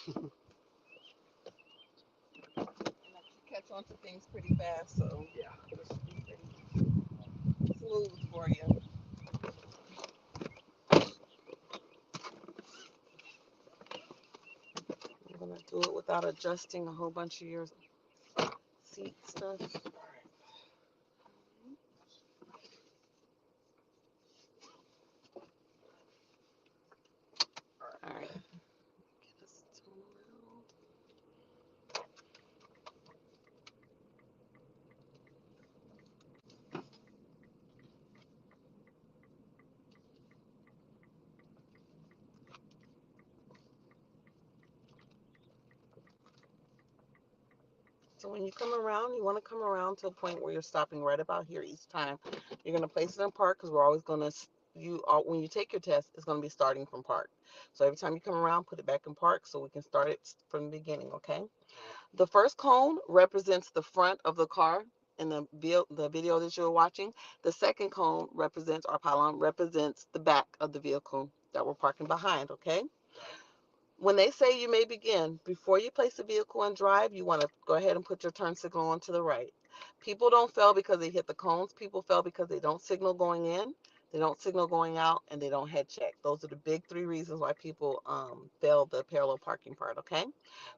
And I catch on to things pretty fast, so yeah, this should be pretty smooth for you. I'm gonna do it without adjusting a whole bunch of your seat stuff. All right. Get this turn around. So when you come around, you want to come around to a point where you're stopping right about here each time. You're going to place it in park because we're always going to, when you take your test, it's going to be starting from park. So every time you come around, put it back in park so we can start it from the beginning, okay? The first cone represents the front of the car in the video that you're watching. The second cone represents, our pylon represents the back of the vehicle that we're parking behind, okay? When they say you may begin, before you place the vehicle in drive, you want to go ahead and put your turn signal on to the right. People don't fail because they hit the cones. People fail because they don't signal going in, they don't signal going out, and they don't head check. Those are the big three reasons why people fail the parallel parking part, okay?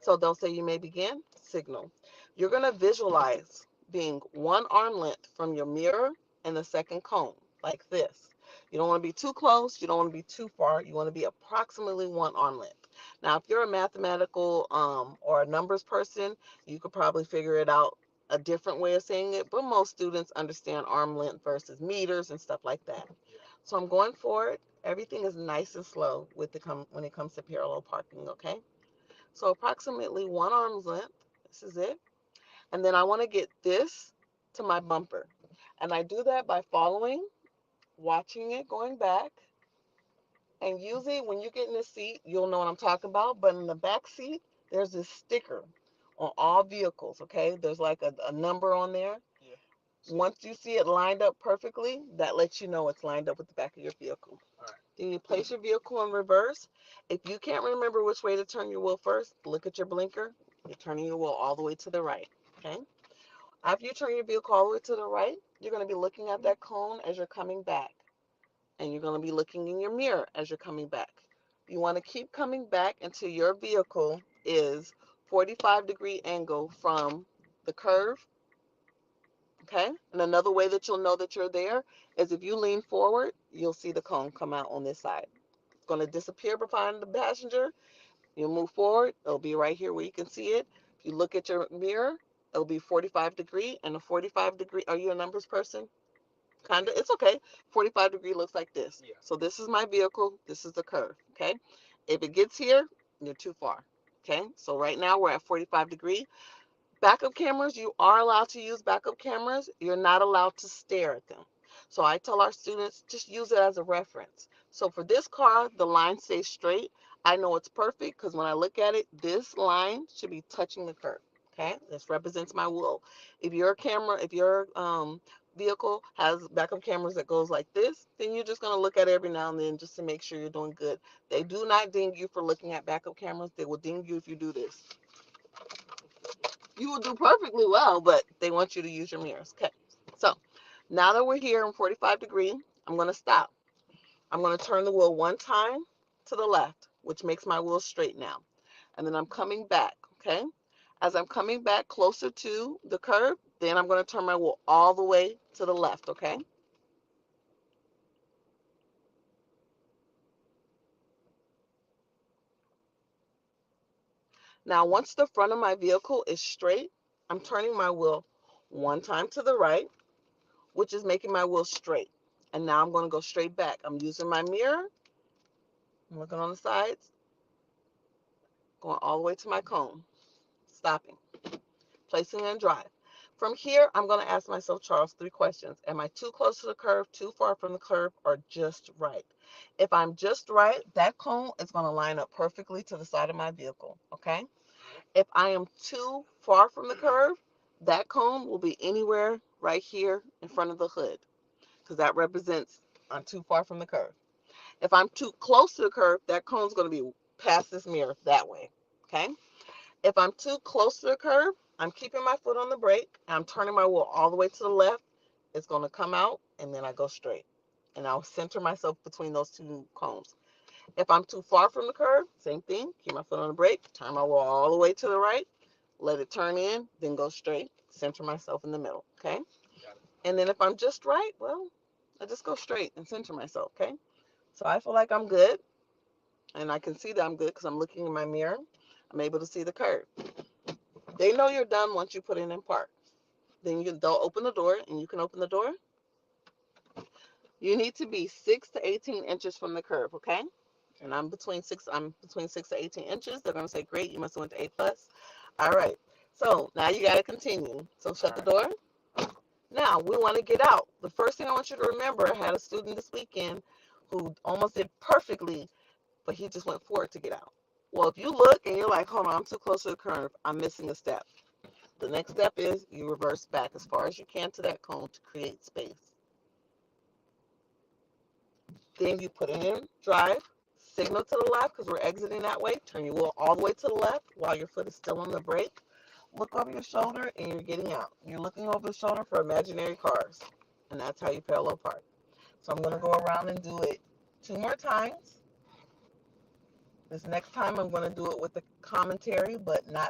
So they'll say you may begin, signal. You're going to visualize being one arm length from your mirror and the second cone, like this. You don't want to be too close. You don't want to be too far. You want to be approximately one arm length. Now, if you're a mathematical or a numbers person, you could probably figure it out a different way of saying it, but most students understand arm length versus meters and stuff like that. So I'm going forward. Everything is nice and slow when it comes to parallel parking, okay? So approximately one arm's length. This is it. And then I want to get this to my bumper. And I do that by following, watching it going back. And usually when you get in the seat, you'll know what I'm talking about. But in the back seat, there's this sticker on all vehicles, okay? There's like a number on there. Yeah. Once you see it lined up perfectly, that lets you know it's lined up with the back of your vehicle. All right. Then you place your vehicle in reverse. If you can't remember which way to turn your wheel first, look at your blinker. You're turning your wheel all the way to the right, okay? After you turn your vehicle all the way to the right, you're going to be looking at that cone as you're coming back. And you're going to be looking in your mirror as you're coming back. You want to keep coming back until your vehicle is 45-degree angle from the curve, okay? And another way that you'll know that you're there is if you lean forward, you'll see the cone come out on this side. It's going to disappear behind the passenger. You'll move forward. It'll be right here where you can see it. If you look at your mirror, it'll be 45-degree, and a 45-degree, are you a numbers person? Kind of, it's okay. 45-degree looks like this. Yeah. So this is my vehicle. This is the curve, okay? If it gets here, you're too far, okay? So right now we're at 45-degree. Backup cameras, you are allowed to use backup cameras. You're not allowed to stare at them. So I tell our students, just use it as a reference. So for this car, the line stays straight. I know it's perfect because when I look at it, this line should be touching the curb. Okay, this represents my wheel. If your vehicle has backup cameras that goes like this, then you're just gonna look at it every now and then just to make sure you're doing good. They do not ding you for looking at backup cameras. They will ding you if you do this. You will do perfectly well, but they want you to use your mirrors. Okay. So now that we're here in 45-degree, I'm going to stop. I'm going to turn the wheel one time to the left, which makes my wheel straight now. And then I'm coming back. Okay. As I'm coming back closer to the curb, then I'm going to turn my wheel all the way to the left. Okay. Now, once the front of my vehicle is straight, I'm turning my wheel one time to the right, which is making my wheel straight. And now I'm going to go straight back. I'm using my mirror. I'm looking on the sides, going all the way to my cone, stopping, placing it in drive. From here, I'm going to ask myself, Charles, 3 questions. Am I too close to the curve, too far from the curve, or just right? If I'm just right, that cone is going to line up perfectly to the side of my vehicle, okay? If I am too far from the curve, that cone will be anywhere right here in front of the hood because that represents I'm too far from the curve. If I'm too close to the curve, that cone's going to be past this mirror that way. okay? If I'm too close to the curb, I'm keeping my foot on the brake. I'm turning my wheel all the way to the left. It's going to come out, and then I go straight. And I'll center myself between those two cones. If I'm too far from the curb, same thing. Keep my foot on the brake. Turn my wheel all the way to the right. Let it turn in, then go straight. Center myself in the middle, okay? And then if I'm just right, well, I just go straight and center myself, okay? So I feel like I'm good, and I can see that I'm good because I'm looking in my mirror. I'm able to see the curve. They know you're done once you put it in park. Then they'll open the door, and you can open the door. You need to be 6 to 18 inches from the curb, okay? And I'm between 6 to 18 inches. They're gonna say, great, you must have went to A+. All right. So now you gotta continue. So shut the door. Now we want to get out. The first thing I want you to remember, I had a student this weekend who almost did perfectly, but he just went forward to get out. Well, if you look and you're like, hold on, I'm too close to the curve, I'm missing a step. The next step is you reverse back as far as you can to that cone to create space. Then you put it in drive, signal to the left because we're exiting that way. Turn your wheel all the way to the left while your foot is still on the brake. Look over your shoulder and you're getting out. You're looking over the shoulder for imaginary cars. And that's how you parallel park. So I'm going to go around and do it 2 more times. This next time I'm going to do it with the commentary, but not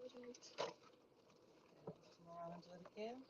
Come around and do it again.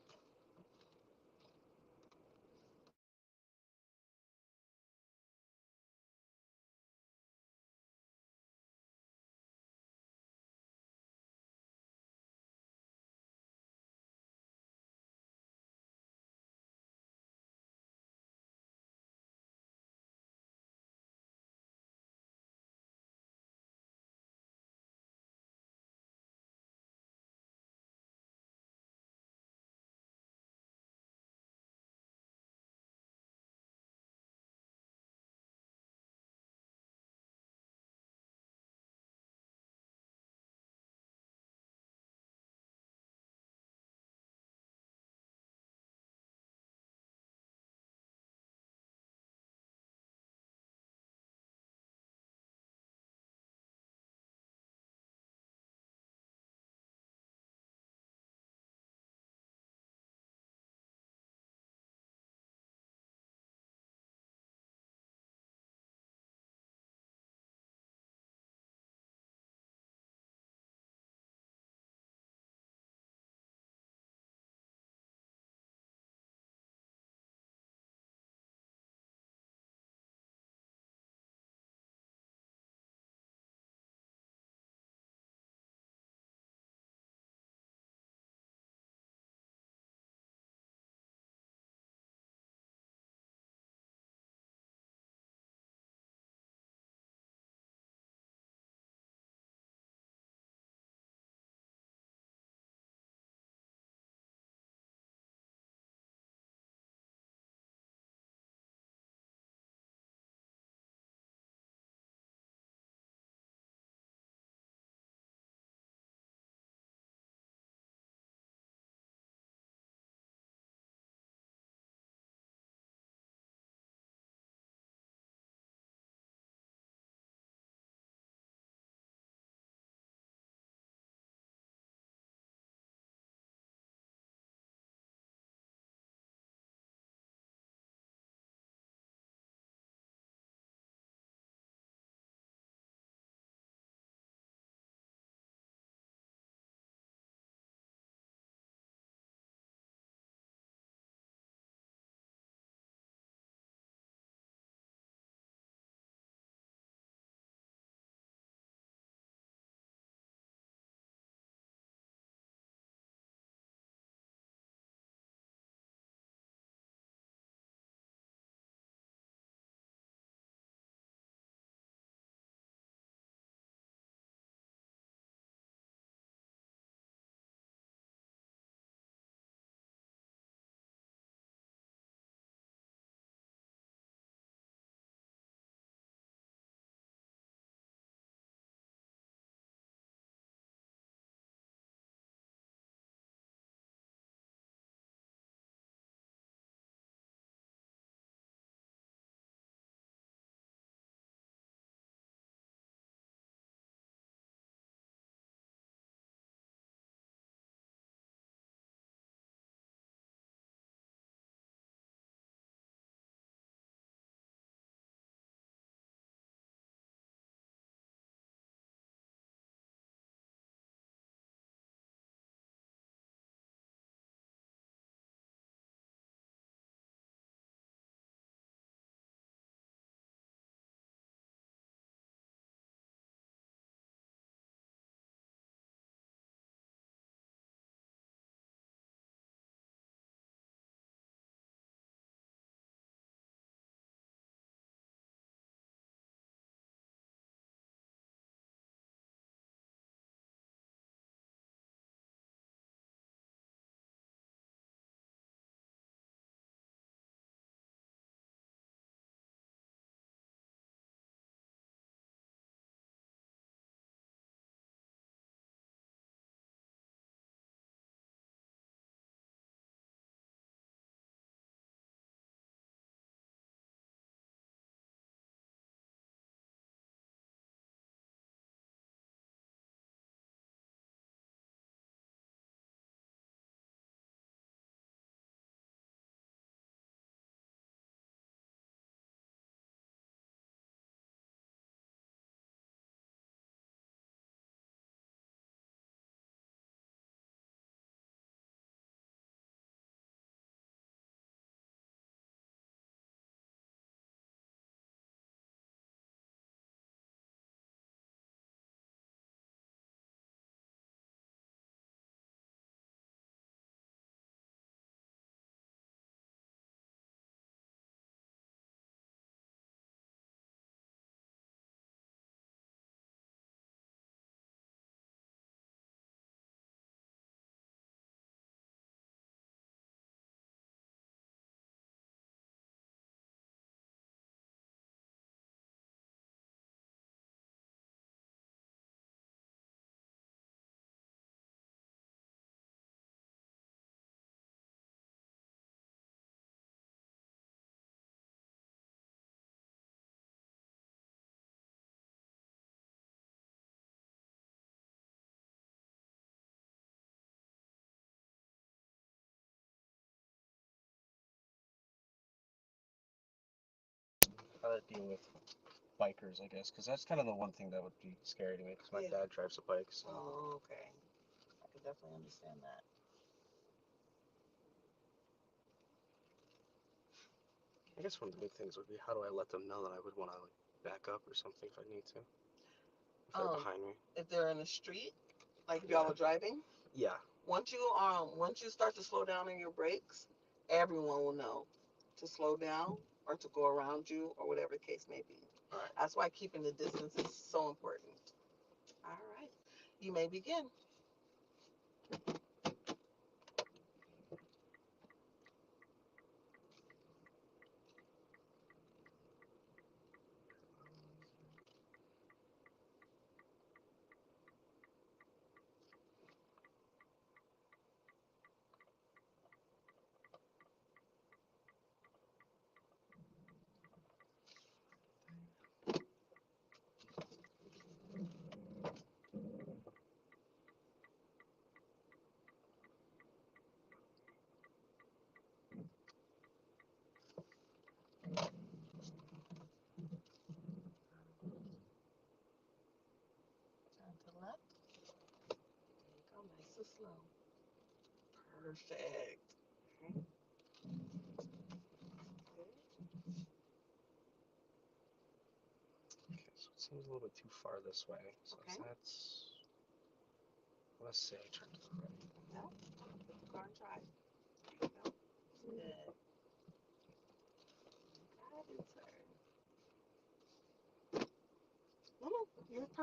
how to deal with bikers, I guess, because that's kind of the one thing that would be scary to me, because my dad drives a bike. So. Oh, okay. I can definitely understand that. I guess one of the big things would be, how do I let them know that I would want to like back up or something if I need to, if they're behind me. If they're in the street, like if y'all are driving. Yeah. Once you start to slow down on your brakes, everyone will know to slow down or to go around you or whatever the case may be. All right. That's why keeping the distance is so important. All right. You may begin. Turn to the left. There you go. Nice and slow. Perfect. Okay. Okay, so it seems a little bit too far this way. So Okay. that's, let's say I turn to the right. No. Put the car and drive. There you go. Good. Got it, sir. No,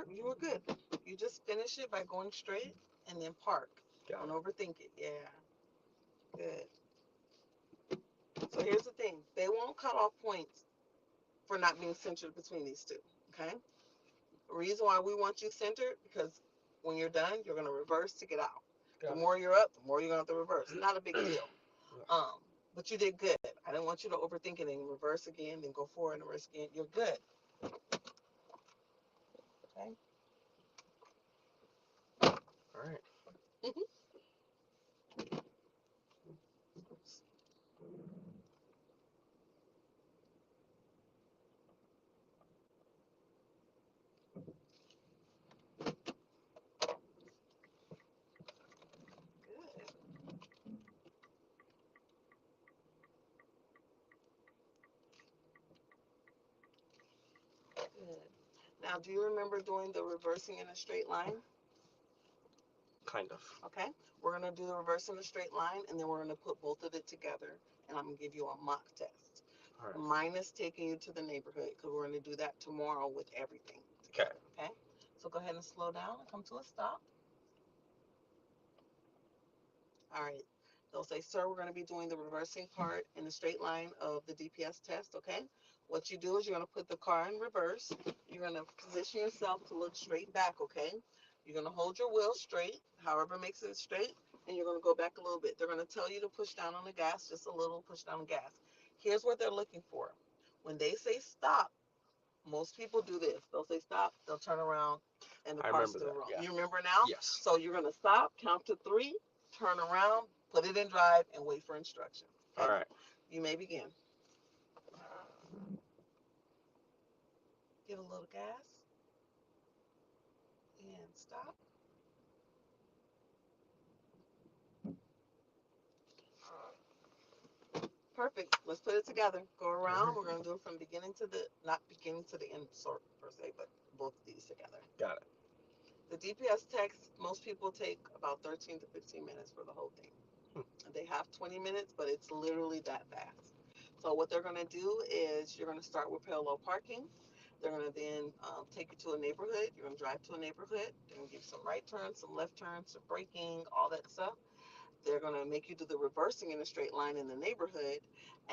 you were good. You just finish it by going straight and then park. Got Don't it. overthink it. Yeah. Good. So here's the thing. They won't cut off points for not being centered between these two. Okay? The reason why we want you centered, because when you're done, you're gonna reverse to get out. Got The it. more you're up, the more you're gonna have to reverse. Not a big deal. But you did good. I didn't want you to overthink it and reverse again, then go forward and reverse again. You're good. Okay? All right. Good. Good. Now, do you remember doing the reversing in a straight line? Kind of. Okay. We're going to do the reverse in a straight line, and then we're going to put both of it together, and I'm going to give you a mock test. All right. Minus taking you to the neighborhood, because we're going to do that tomorrow with everything together. Okay. So go ahead and slow down and come to a stop. All right. They'll say, sir, we're going to be doing the reversing part in the straight line of the DPS test, okay? What you do is you're going to put the car in reverse. You're going to position yourself to look straight back, okay? You're going to hold your wheel straight, however makes it straight, and you're going to go back a little bit. They're going to tell you to push down on the gas, just a little, push down the gas. Here's what they're looking for. When they say stop, most people do this. They'll say stop, they'll turn around, and the car's still rolling. Yeah. You remember now? Yes. So you're going to stop, count to 3, turn around, put it in drive, and wait for instructions. Okay? All right. You may begin. Give a little gas and stop. Perfect. Let's put it together. Go around. We're going to do it from beginning to the, not beginning to the end, sort per se, but both of these together. Got it. The DPS text, most people take about 13 to 15 minutes for the whole thing. They have 20 minutes, but it's literally that fast. So what they're going to do is you're going to start with parallel parking. They're going to then take you to a neighborhood. You're going to drive to a neighborhood. They're going to give you some right turns, some left turns, some braking, all that stuff. They're going to make you do the reversing in a straight line in the neighborhood,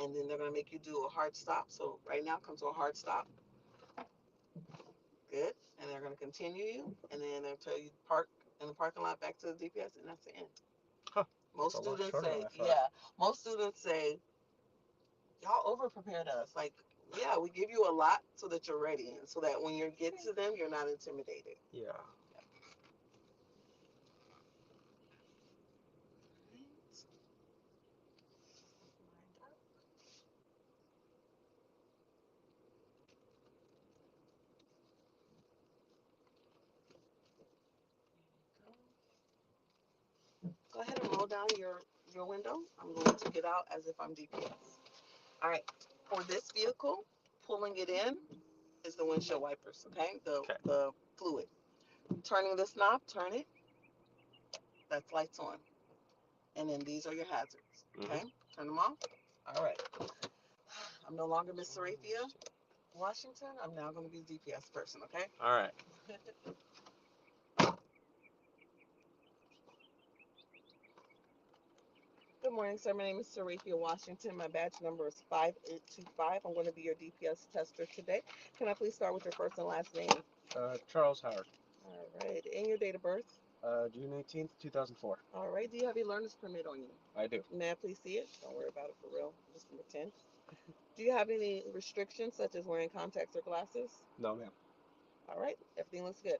and then they're going to make you do a hard stop. So right now, come to a hard stop. Good. And they're going to continue you, and then they'll tell you park in the parking lot back to the DPS, and that's the end. Huh. Most students say, yeah. Most students say, y'all over prepared us. Like, yeah, we give you a lot so that you're ready, and so that when you get to them, you're not intimidated. Yeah. roll down your window. I'm going to get out as if I'm DPS. All right. For this vehicle, pulling it in is the windshield wipers, okay? Okay. The fluid. Turning this knob, turn it. That's lights on. And then these are your hazards, okay? Turn them off. All right. I'm no longer Miss Sarathia Washington. I'm now going to be the DPS person, okay? All right. Good morning, sir. My name is Sarathia Washington. My badge number is 5825. I'm going to be your DPS tester today. Can I please start with your first and last name? Charles Howard. All right. And your date of birth? June 18th, 2004. All right. Do you have a learner's permit on you? I do. May I please see it? Don't worry about it for real. Just pretend. Do you have any restrictions such as wearing contacts or glasses? No, ma'am. All right. Everything looks good.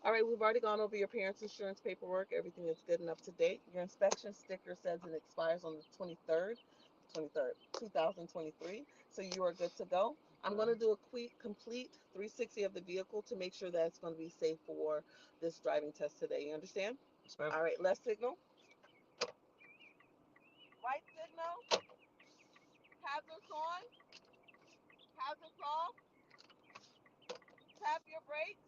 All right. We've already gone over your parents' insurance paperwork. Everything is good and up to date. Your inspection sticker says it expires on the 23rd, 2023. So you are good to go. I'm going to do a quick, complete 360 of the vehicle to make sure that it's going to be safe for this driving test today. You understand? Yes, ma'am. All right. Left signal. Right signal. Hazards on. Hazards off. Tap your brakes.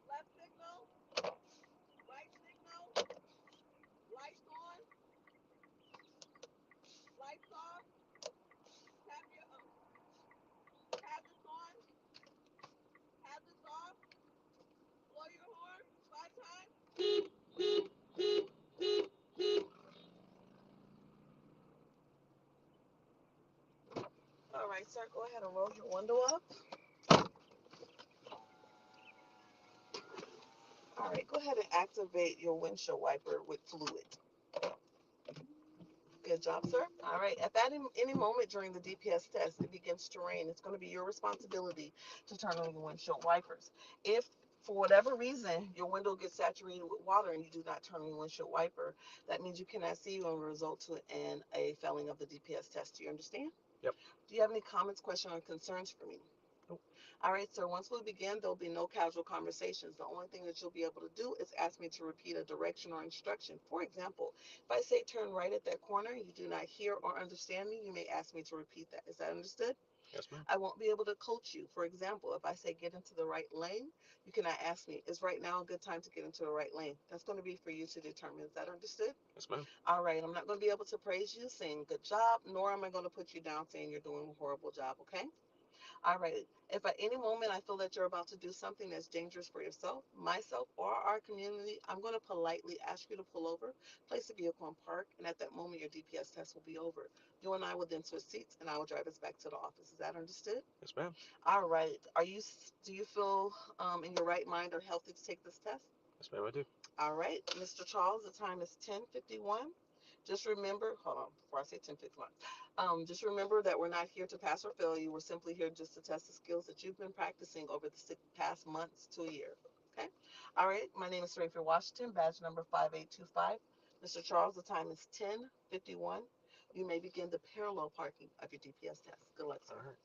Left signal. Right signal. Lights on. Lights off. Tap your hazards on. Hazards off. Blow your horn 5 times. All right, sir. Go ahead and roll your window up. All right. Go ahead and activate your windshield wiper with fluid. Good job, sir. All right. At that any moment during the DPS test, it begins to rain. It's going to be your responsibility to turn on your windshield wipers. If for whatever reason your window gets saturated with water and you do not turn on your windshield wiper, that means you cannot see and will result in a failing of the DPS test. Do you understand? Yep. Do you have any comments, questions, or concerns for me? Nope. All right, sir. Once we begin, there'll be no casual conversations. The only thing that you'll be able to do is ask me to repeat a direction or instruction. For example, if I say turn right at that corner, you do not hear or understand me, you may ask me to repeat that. Is that understood? Yes, ma'am. I won't be able to coach you. For example, if I say get into the right lane, you cannot ask me, is right now a good time to get into the right lane? That's going to be for you to determine. Is that understood? Yes, ma'am. All right, I'm not going to be able to praise you saying good job, nor am I going to put you down saying you're doing a horrible job, okay? All right. If at any moment I feel that you're about to do something that's dangerous for yourself, myself, or our community, I'm going to politely ask you to pull over, place the vehicle in park, and at that moment, your DPS test will be over. You and I will then switch seats, and I will drive us back to the office. Is that understood? Yes, ma'am. All right. Do you feel in your right mind or healthy to take this test? Yes, ma'am, I do. All right, Mr. Charles, the time is 10:51. Just remember, hold on, before I say 10:51. Just remember that we're not here to pass or fail you. We're simply here just to test the skills that you've been practicing over the past months to a year. Okay? All right, my name is Rayford Washington, badge number 5825. Mr. Charles, the time is 10:51. You may begin the parallel parking of your DPS test. Good luck, sir. All right.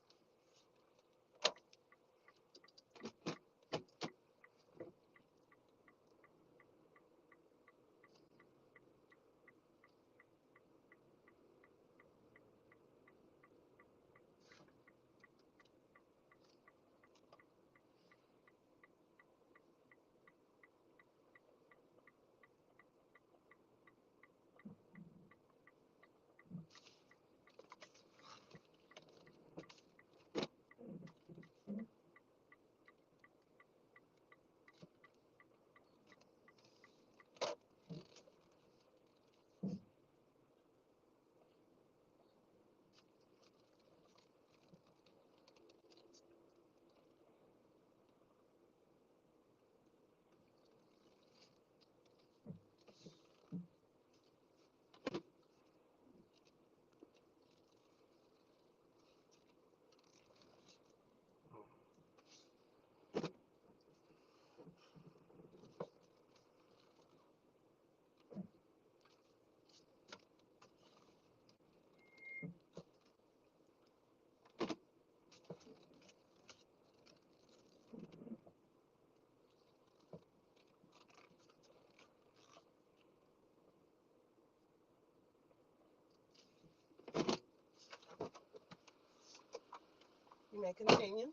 You may continue.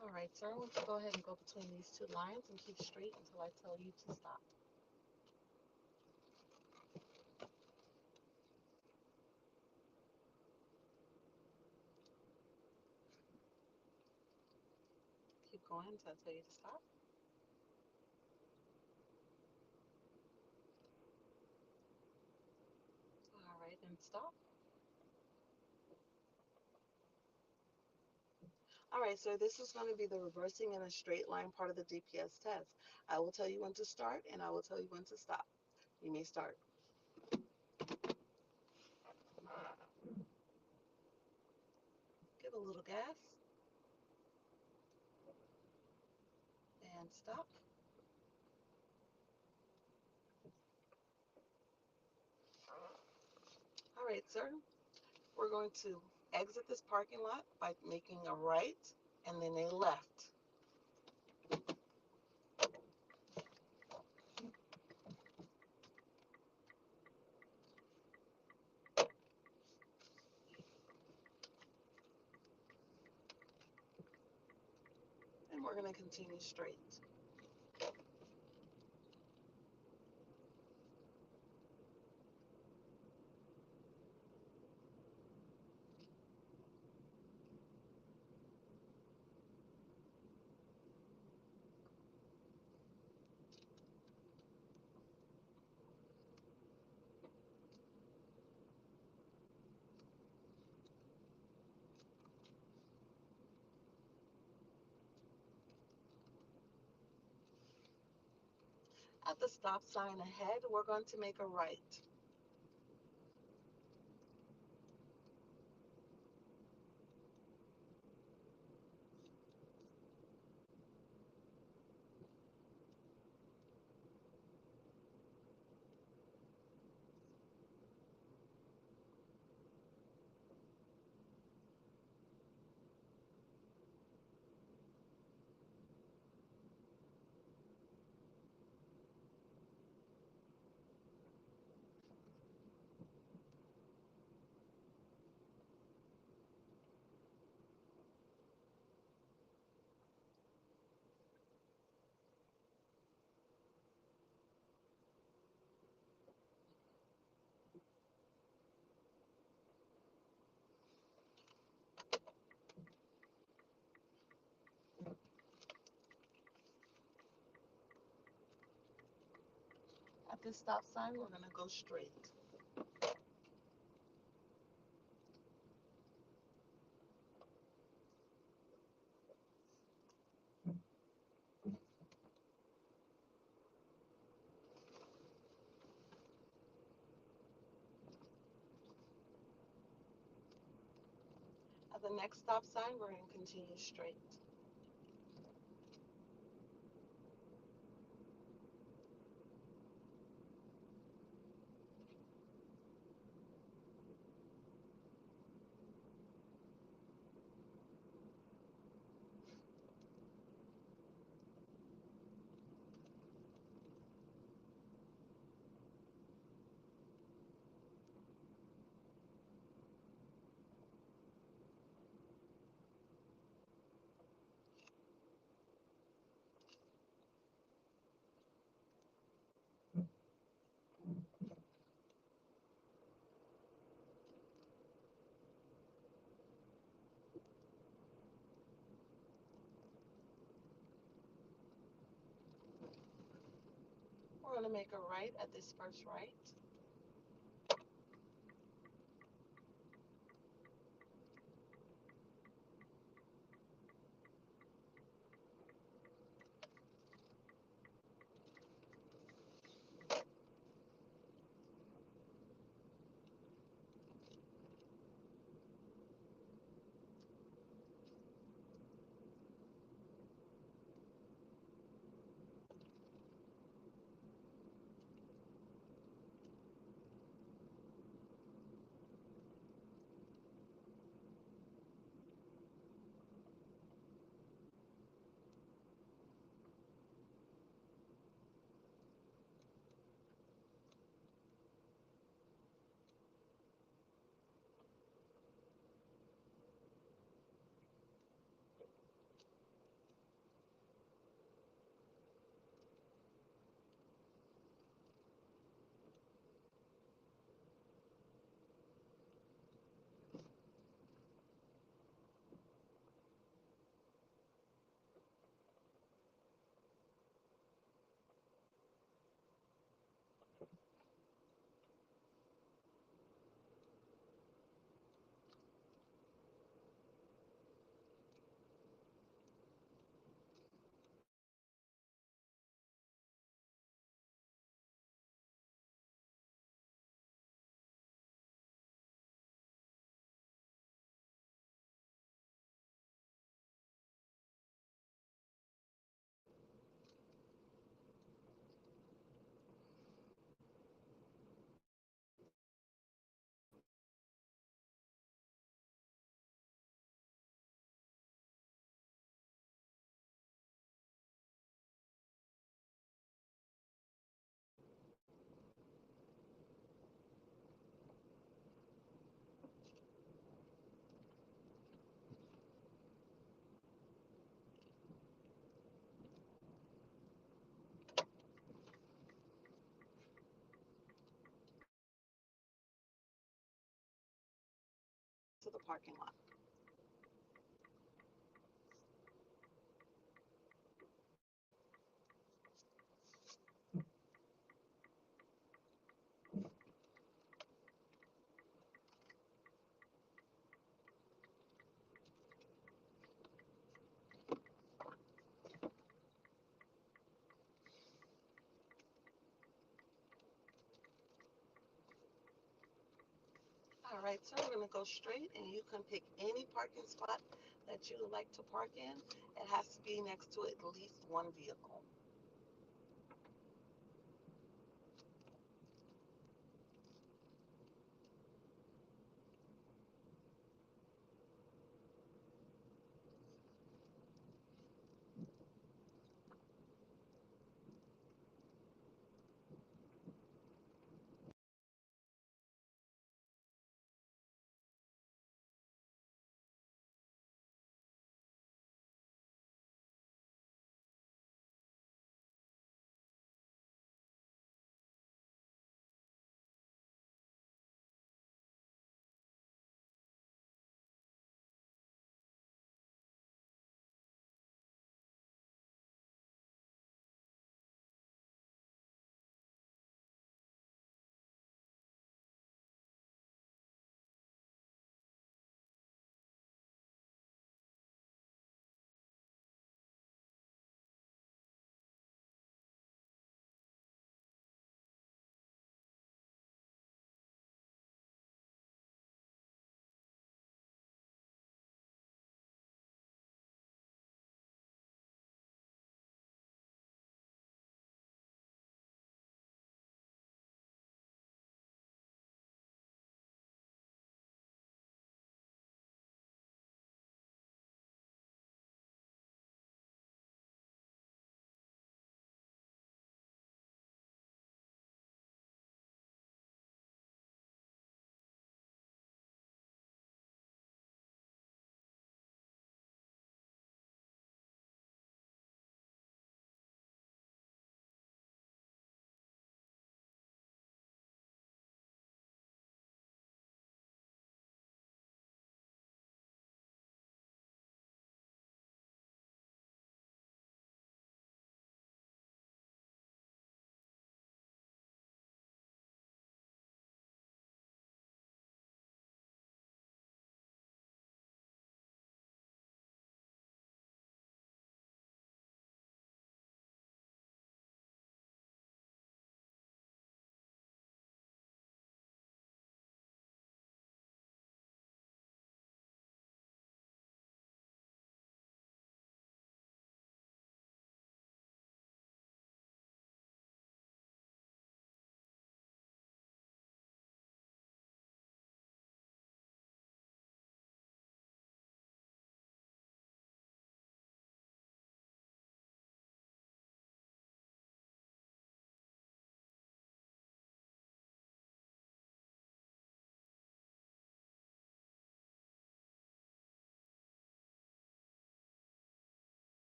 All right, sir, I want you to go ahead and go between these two lines and keep straight until I tell you to stop. Keep going until I tell you to stop. All right, and stop. All right, so this is going to be the reversing in a straight line part of the DPS test. I will tell you when to start and I will tell you when to stop. You may start. Give a little gas and stop. All right, sir, we're going to exit this parking lot by making a right and then a left. And we're going to continue straight. At the stop sign ahead, we're going to make a right. At this stop sign, we're going to go straight. At the next stop sign, we're going to continue straight. We're going to make a right at this first right. parking lot. All right, so we're going to go straight, and you can pick any parking spot that you would like to park in. It has to be next to at least one vehicle.